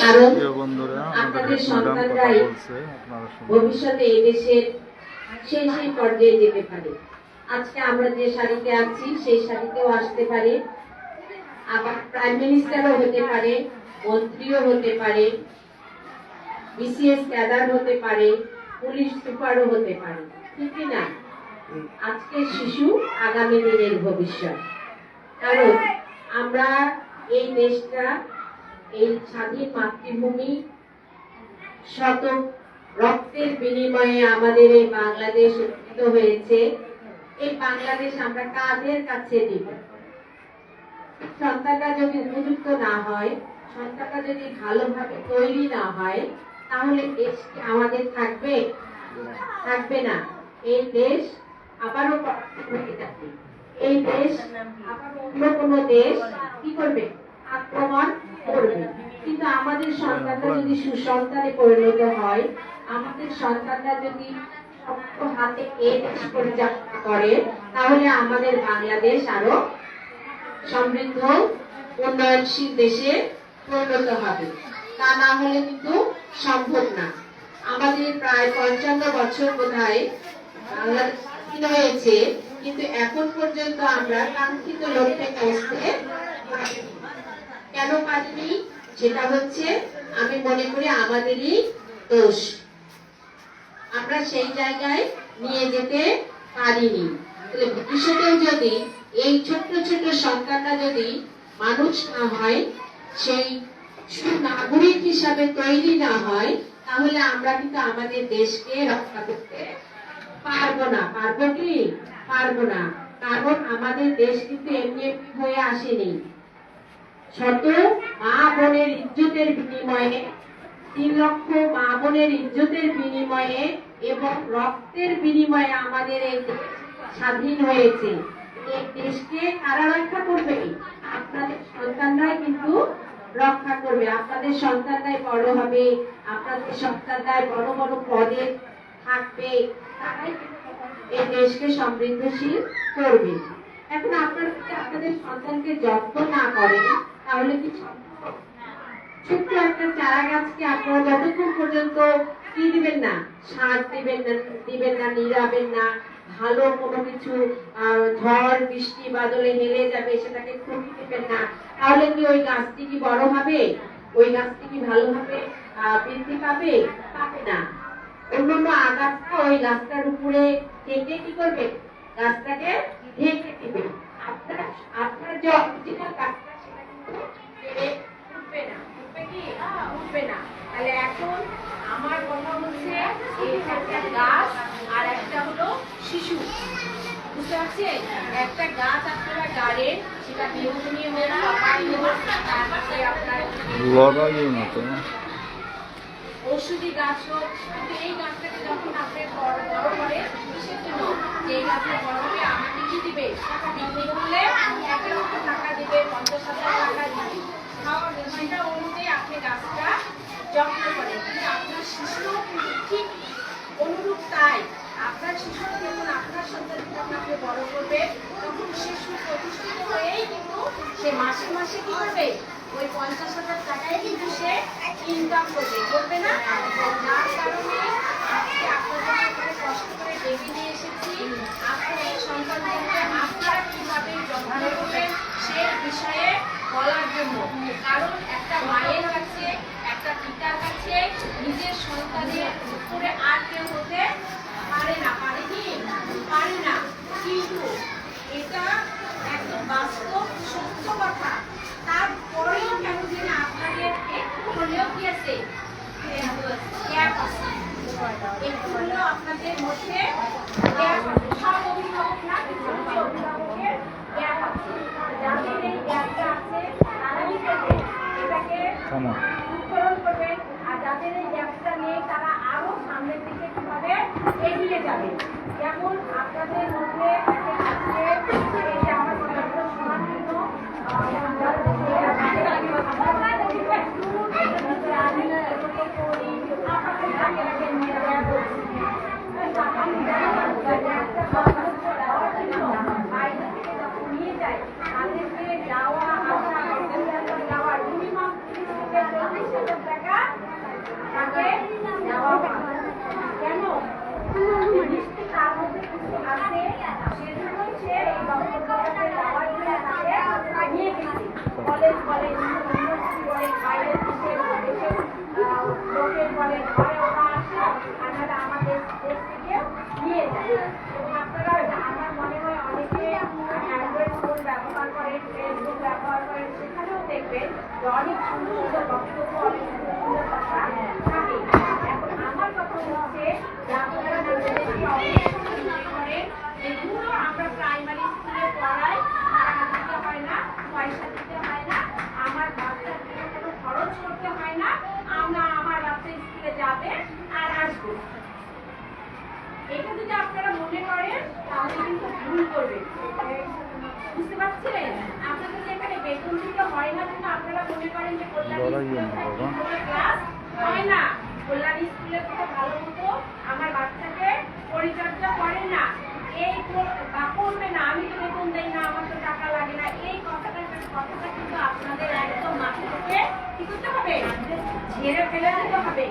কারণ আপনাদের সন্তানরাই ভবিষ্যতে এই দেশের সেই পর্যায়ে যেতে পারে। আজকে আমরা যে সারিতে আছি সেই সারিতেও আসতে পারে, আবার প্রাইম মিনিস্টারও হতে পারে, মন্ত্রীও হতে পারে, বিসিএস ক্যাডার হতে পারে, পুলিশ সুপারও হতে পারে, ঠিক না? আজকে শিশু আগামী দিনের ভবিষ্যৎ। কারণ আমরা এই দেশটা, এই স্বাধীন মাতৃভূমি, শত রক্তের বিনিময়ে আমাদের এই বাংলাদেশ উত্থিত হয়েছে। এই বাংলাদেশ আমরা কাদের কাছে দিব? সন্তানরা যদি উপযুক্ত না হয়, সন্তানরা যদি ভালোভাবে তৈরি না হয়, তাহলে দেশ কি আমাদের থাকবে? থাকবে না। এই দেশ আবারও হয়ে যাবে। এই দেশ আবার অন্য কোনো দেশ কি করবে? আক্রমণ করবে। কিন্তু আমাদের সন্তানরা যদি সুসন্তানে পরিণত হয়, আমাদের সন্তানরা যদি শক্ত হাতে এই দেশ পরিচালনা করে, তাহলে আমাদের বাংলাদেশ আরো সমৃদ্ধ উন্নয়নশীল দেশে পরিণত হবে। তা না হলে কিন্তু সম্ভব না। আমাদের প্রায় 55 বছর বোধহয় বাংলাদেশ স্বাধীন হয়েছে, কিন্তু এখন পর্যন্ত আমরা কাঙ্ক্ষিত লক্ষ্যে পৌঁছতে কেন পারিনি? সেটা হচ্ছে, আমি মনে করি আমাদেরই দোষ। আমরা সেই জায়গায় নিয়ে যেতে পারিনি। তাহলে ভবিষ্যতেও যদি এই ছোট্ট ছোট্ট সন্তানরা যদি মানুষ না হয়, সেই সুনাগরিক হিসাবে তৈরি না হয়, তাহলে আমরা কিন্তু আমাদের দেশকে রক্ষা করতে পারবো না। পারবো কি? পারবো না। কারণ আমাদের দেশ কিন্তু এমনি এমনি হয়ে আসেনি। শত মা বোনের ইজ্জতের বিনিময়ে, 3 লক্ষ মা বোনের ইজ্জতের বিনিময়ে এবং রক্তের বিনিময়ে আমাদের এই দেশ স্বাধীন হয়েছে। এই দেশকে কারা রক্ষা করবে? আপনাদের সন্তানরাই কিন্তু রক্ষা করবে। আপনাদের সন্তানরাই বড় হবে, আপনাদের সন্তানরাই বড় বড় পদে থাকবে, তারাই এই দেশকে সমৃদ্ধশীল করবে। এখন আপনারা যদি আপনাদের সন্তানকে যত্ন না করেন, তাহলে কি সম্ভব? ছোট্ট একটা চারা গাছকে আপনারা যতক্ষণ পর্যন্ত কি দিবেন না, সার দিবেন না, নিড়াবেন না, ভালো কোনো কিছু ঝড় বৃষ্টি বাদলে হেলে যাবে সেটাকে খুঁটি দিবেন না, তাহলে কি ওই গাছটি কি বড় হবে? ওই গাছটি কি ভালোভাবে বৃদ্ধি পাবে? পাবে না। অন্যান্য আগাছা ওই গাছটার উপরে থেকে কি করবে? গাছটাকে ঢেকে দিবে। আপনার যে অরিজিনাল গাছটা সেটা কিন্তু উঠবে না। উঠবে কি? উঠবে না। তাহলে এখন আমার কথা হচ্ছে, এই একটা গাছ আর একটা হলো শিশু। বুঝতে পারছেন? একটা গাছ আপনারা গাড়েন, সেটা বেগুনি হোক, পাপাই হোক, তারপরে আপনার লড়াইও না তো ঔষধি গাছ হোক। কিন্তু এই গাছটাকে যখন আপনি বড় করে, কিসের জন্য? যে এই গাছটা বড় হবে আমাকে কি দিবে? বিক্রি করলে 1 লক্ষ টাকা দিবে, 50,000 টাকা দিবে। সেটা অনুযায়ী আপনি গাছটা যত্ন করেন। কিন্তু আপনার শিশু ঠিক অনুরূপ তাই। আপনার শিশুকে যখন আপনার সন্তানকে যখন আপনি বড় করবে, তখন শিশু প্রতিষ্ঠিত হয়েই কিন্তু সে মাসে মাসে কি করবে? ওই 50,000 টাকায় কিন্তু সে ইনকাম করবে না? যার কারণে আজকে আপনাদের এখানে কষ্ট করে ডেকে নিয়ে এসেছি, আপনাদের সন্তানদেরকে আপনারা কিভাবে যত্ন করবেন সেই বিষয়ে বলার জন্য। কারণ একটা মায়ের কাছে, একটা পিতার কাছে নিজের সন্তানের উপরে আর কেউ হতে পারে না। পারে কি? পারে না। কিন্তু এটা একদম বাস্তব সত্য কথা। তারপরেও কেন জানি আপনাদের একটু হলেও কি আছে? গ্যাপ আছে। একটু হলেও আপনাদের মধ্যে গ্যাপ আছে। সব অভিভাবক না, কিছু কিছু অভিভাবকের গ্যাপ আছে। যাদের এই গ্যাপটা আছে তারা কি করবে? এটাকে উত্তরণ করবে। আর যাদের এই গ্যাপটা নেই তারা আরো সামনের দিকে কিভাবে এগিয়ে যাবে। যেমন আপনাদের মধ্যে এই যে আমার কথাগুলো শোনার জন্য নিয়ে যায়, তাদেরকে যাওয়া আসা যাওয়ার মিনিমাম থেকে 40,000 টাকা তাকে দেওয়া হয়। কেন? নিশ্চয়ই তার মধ্যে কিছু আছে, সেজন্য সে এই বক্তব্যটাতে দেওয়ার জন্য তাকে নিয়ে গেছে। কলেজ বলে, ইউনিভার্সিটি বলে, বাইরে থেকে দেশের লোকের বলে, ঘরে ওরা আসে, আর নাহলে আমাদের দেশ থেকে নিয়ে যায়। এবং আপনারা, আমার মনে হয় অনেকে অ্যান্ড্রয়েড ফোন ব্যবহার করেন, ফেসবুক ব্যবহার করেন, সেখানেও দেখবেন যে অনেক সুন্দর সুন্দর বক্তব্য, অনেক সুন্দর সুন্দর কথা থাকে। এখন আমার কথা হচ্ছে যে আপনারা নিজেদেরকে অবশ্যই মনে করেন যেগুলো আমরা প্রাইমারি স্কুলে পড়াই, টাকা দিতে হয় না, পয়সা দিতে হয় না, আমার বাচ্চার জন্য কোনো খরচ করতে হয় না, আমরা আমার বাচ্চা স্কুলে যাবে আর আসবে। এটা যদি আপনারা মনে করেন তাহলে কিন্তু ভুল করবেন। বুঝতে পারছেন? আপনাদের যে এখানে বেতন দিতে হয় না, কিন্তু আপনারা মনে করেন যে কল্যাণী স্কুলে ক্লাস হয় না, কল্যাণী স্কুলে কত ভালো মতো আমার বাচ্চাকে পরিচর্যা করে না, এই বা করবে না, আমি তো বেতন দেই না, আমার তো টাকা লাগে না, এই কথাটা কিন্তু আপনাদের একদম মাথা থেকে কি করতে হবে, ঝেড়ে ফেলে দিতে হবে।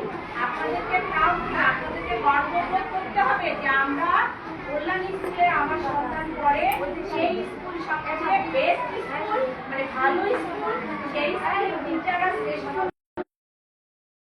আপনাদেরকে প্রাউড, আপনাদেরকে গর্ববোধ করতে হবে যে আমরা কল্যাণী স্কুলে আমার সন্তান পড়ে, সেই স্কুল সবচেয়ে বেস্ট স্কুল, মানে ভালো স্কুল, সেই স্কুলের টিচাররা শ্রেষ্ঠ।